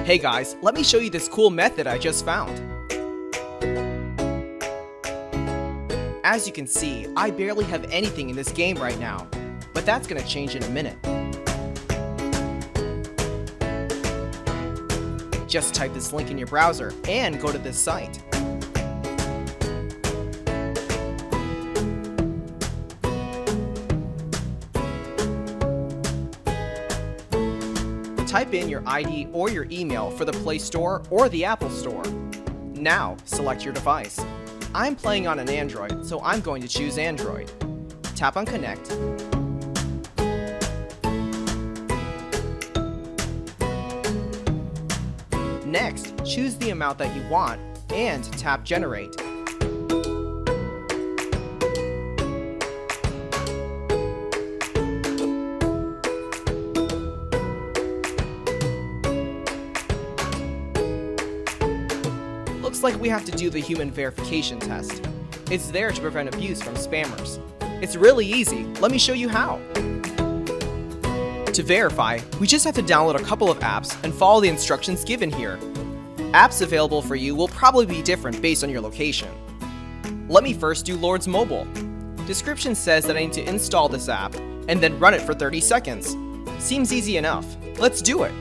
Hey guys, let me show you this cool method I just found. As you can see, I barely have anything in this game right now, but that's gonna change in a minute. Just type this link in your browser and go to this site. Type in your ID or your email for the Play Store or the Apple Store. Now, select your device. I'm playing on an Android, so I'm going to choose Android. Tap on Connect. Next, choose the amount that you want and tap Generate. Looks like we have to do the human verification test. It's there to prevent abuse from spammers. It's really easy. Let me show you how. To verify, we just have to download a couple of apps and follow the instructions given here. Apps available for you will probably be different based on your location. Let me first do Lord's Mobile. Description says that I need to install this app and then run it for 30 seconds. Seems easy enough. Let's do it.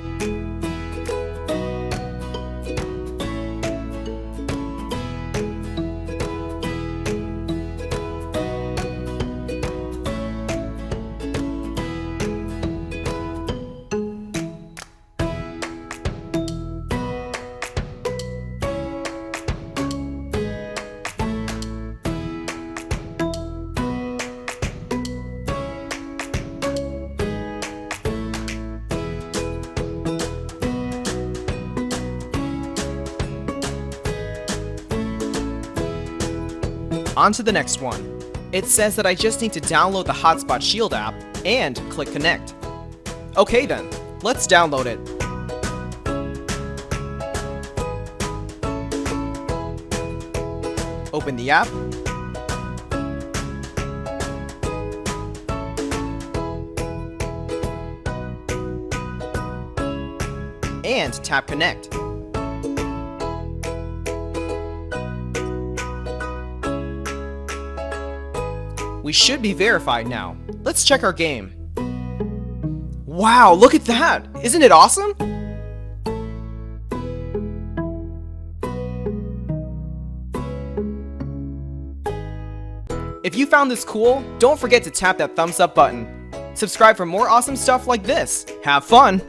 On to the next one. It says that I just need to download the Hotspot Shield app and click Connect. Okay then, let's download it. Open the app. And tap Connect. We should be verified now. Let's check our game. Wow, look at that! Isn't it awesome? If you found this cool, don't forget to tap that thumbs up button. Subscribe for more awesome stuff like this. Have fun!